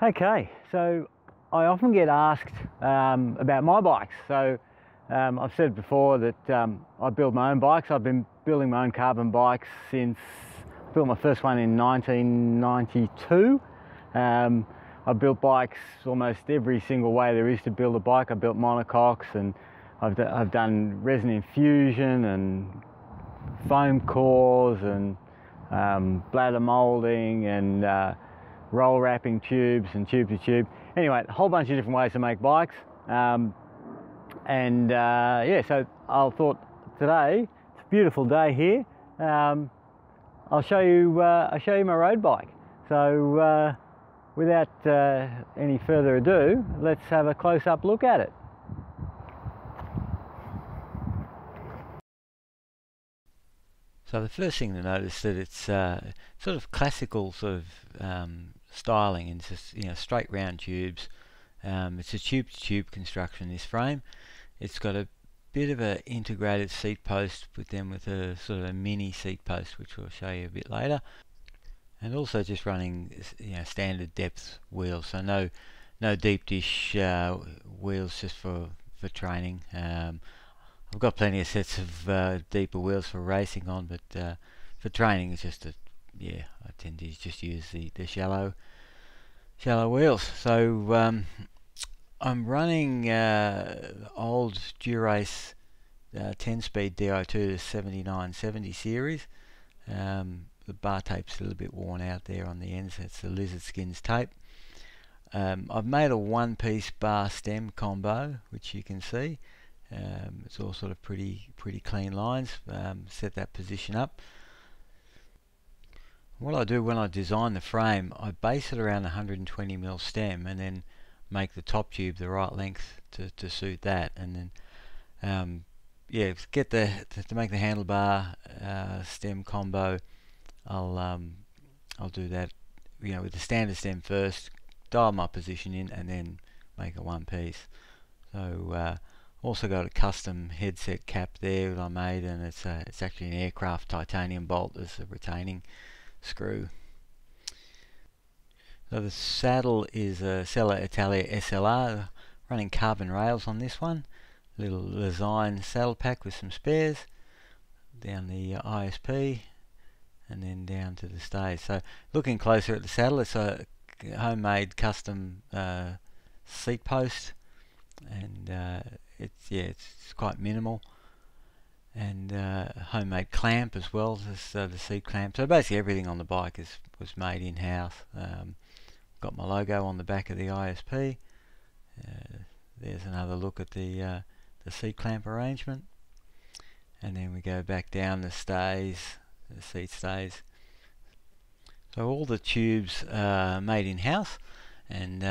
Okay, so I often get asked about my bikes. So I've said before that I build my own bikes. I've been building my own carbon bikes since I built my first one in 1992. I've built bikes almost every single way there is to build a bike. I built monocoques, and I've done resin infusion and foam cores and bladder moulding and roll wrapping tubes and tube to tube. Anyway, a whole bunch of different ways to make bikes. Yeah, so I thought today, it's a beautiful day here. I'll show you my road bike. So without any further ado, let's have a close-up look at it. So the first thing to notice that it's sort of classical sort of styling, and just straight round tubes. It's a tube-to-tube construction, this frame. It's got a bit of an integrated seat post with a sort of a mini seat post, which we'll show you a bit later, and also just running standard depth wheels, so no deep dish wheels, just for training. I've got plenty of sets of deeper wheels for racing on, but for training it's just I tend to just use the shallow wheels. So I'm running old Durace 10-speed Di2 to 7970 series. The bar tape's a little bit worn out there on the ends. It's the lizard skins tape. I've made a one-piece bar stem combo, which you can see. It's all sort of pretty clean lines. Set that position up. What I do when I design the frame, I base it around 120mm stem, and then make the top tube the right length to suit that, and then get to make the handlebar stem combo. I'll do that with the standard stem first, dial my position in, and then make a one piece. So also got a custom headset cap there that I made, and it's actually an aircraft titanium bolt as a retaining screw. So the saddle is a Sella Italia SLR, running carbon rails on this one. Little design saddle pack with some spares, down the ISP, and then down to the stays. So looking closer at the saddle, it's a homemade custom seat post, and it's quite minimal, and homemade clamp as well as the seat clamp. So basically everything on the bike was made in-house. Got my logo on the back of the ISP. There's another look at the seat clamp arrangement, and then we go back down the stays, the seat stays. So all the tubes are made in-house, and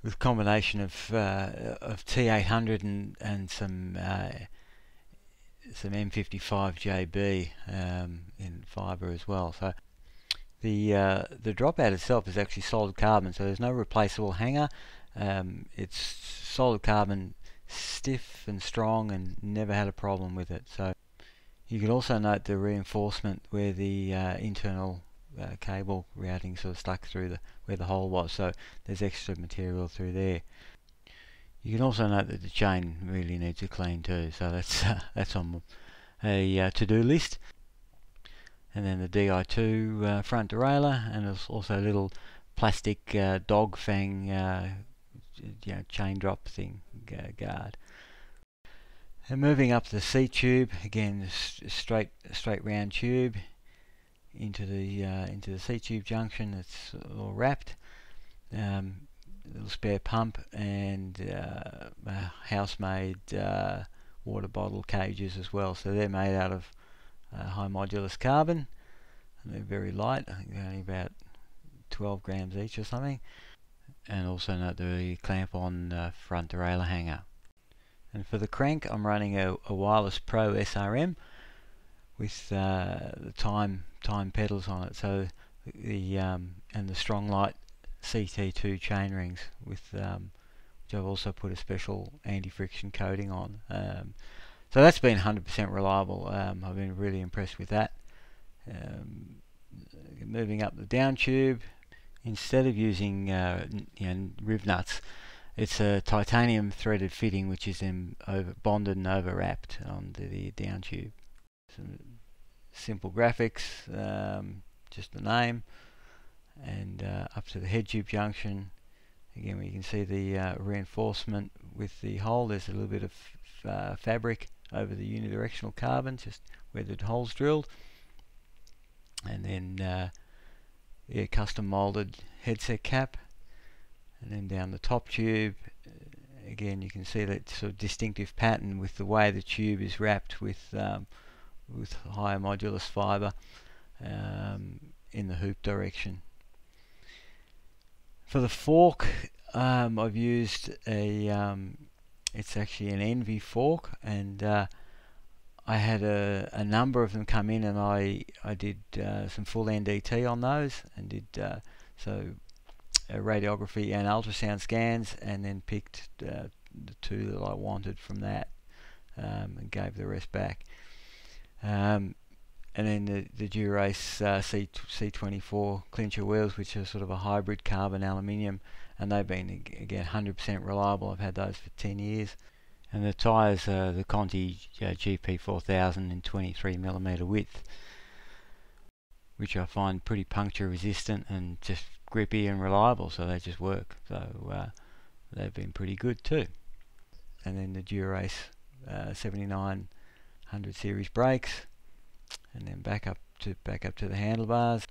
with a combination of T800 and some M55 JB in fibre as well. So the dropout itself is actually solid carbon, so there's no replaceable hanger. It's solid carbon, stiff and strong, and never had a problem with it. So you can also note the reinforcement where the internal cable routing sort of stuck through where the hole was, so there's extra material through there. You can also note that the chain really needs a clean too, so that's on a to-do list. And then the Di2 front derailleur, and there's also a little plastic dog fang chain drop thing guard. And moving up the seat tube, again straight round tube into the seat tube junction. It's all wrapped. Little spare pump, and house-made water bottle cages as well. So they're made out of high modulus carbon, and they're very light. I think they're only about 12 grams each or something. And also note the clamp-on front derailleur hanger. And for the crank, I'm running a Wireless Pro SRM with the time pedals on it. So the and the Strong Light CT2 chain rings with which I've also put a special anti-friction coating on. So that's been 100% reliable. I've been really impressed with that. Moving up the down tube instead of using riv nuts, it's a titanium threaded fitting which is then bonded and overwrapped onto the down tube. Some simple graphics, just the name, and up to the head tube junction. Again, where you can see the reinforcement with the hole. There's a little bit of fabric over the unidirectional carbon, just where the hole's drilled, and then custom molded headset cap. And then down the top tube, again you can see that sort of distinctive pattern with the way the tube is wrapped with higher modulus fibre in the hoop direction. For the fork, I've used it's actually an Envy fork, and I had a number of them come in, and I did some full NDT on those, and did radiography and ultrasound scans, and then picked the two that I wanted from that, and gave the rest back. And then the Dura-Ace C24 clincher wheels, which are sort of a hybrid carbon aluminium, and they've been again 100% reliable. I've had those for 10 years. And the tyres are the Conti GP4000 in 23mm width, which I find pretty puncture resistant and just grippy and reliable, so they just work. So they've been pretty good too. And then the Dura-Ace 7900 series brakes, and then back up to the handlebars,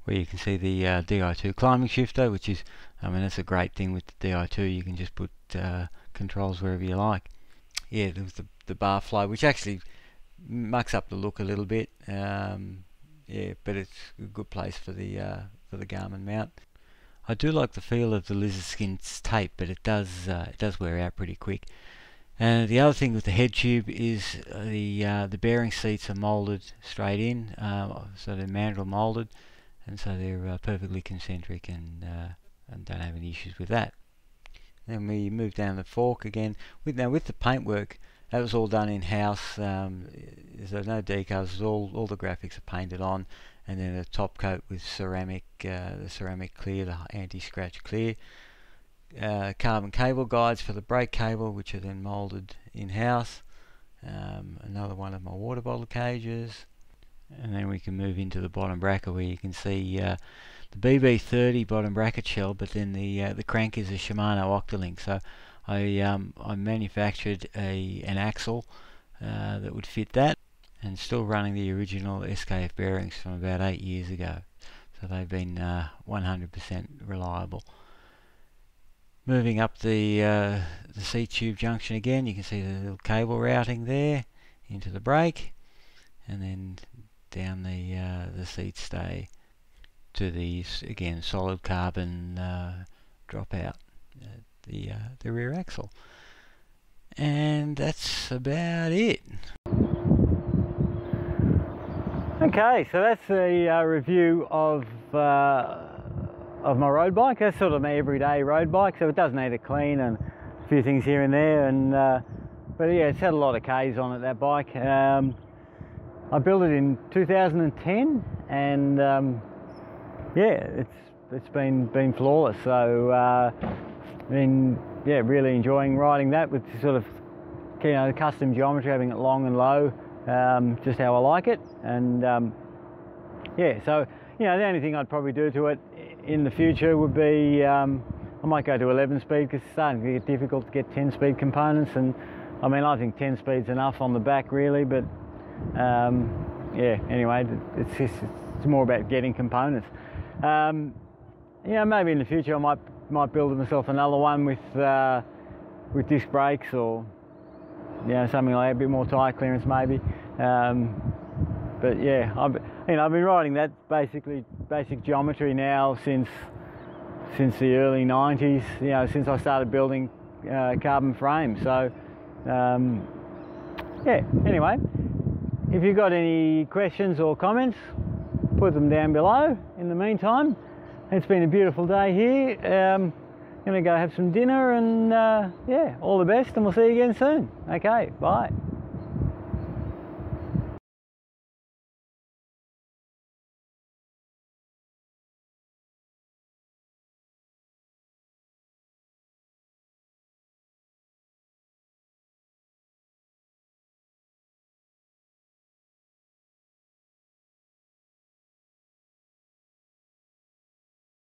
where you can see the Di2 climbing shifter, which is, I mean, that's a great thing with the Di2. You can just put controls wherever you like. Yeah, there was the bar flow, which actually mucks up the look a little bit. Yeah, but it's a good place for the Garmin mount. I do like the feel of the lizard skin tape, but it does wear out pretty quick. And the other thing with the head tube is the bearing seats are moulded straight in, so they're mandrel moulded, and so they're perfectly concentric, and don't have any issues with that. Then we move down the fork again. With the paintwork, that was all done in house. There's no decals. All the graphics are painted on, and then a top coat with ceramic, the ceramic clear, the anti-scratch clear. Carbon cable guides for the brake cable, which are then moulded in house. Another one of my water bottle cages, and then we can move into the bottom bracket, where you can see the BB30 bottom bracket shell, but then the crank is a Shimano Octolink. So I manufactured an axle that would fit that, and still running the original SKF bearings from about 8 years ago. So they've been 100% reliable. Moving up the C-tube junction again, you can see the little cable routing there into the brake, and then down the seat stay to the, again, solid carbon dropout, the rear axle. And that's about it. Okay, so that's the review of my road bike. That's sort of my everyday road bike, so it does need a clean and a few things here and there, and but yeah, it's had a lot of Ks on it, that bike. I built it in 2010, and yeah, it's been flawless. So I mean, yeah, really enjoying riding that with sort of, you know, the custom geometry, having it long and low, just how I like it. And yeah, so you know, the only thing I'd probably do to it in the future would be I might go to 11 speed, because it's starting to get difficult to get 10 speed components, and I mean, I think 10 speed's enough on the back really, but yeah, anyway, it's more about getting components. You know, maybe in the future I might build myself another one with disc brakes, or you know, something like that, a bit more tyre clearance maybe. But yeah, I've been riding that basic geometry now since the early 90s. You know, since I started building carbon frames. So yeah. Anyway, if you've got any questions or comments, put them down below. In the meantime, it's been a beautiful day here. Gonna go have some dinner, and yeah, all the best, and we'll see you again soon. Okay, bye.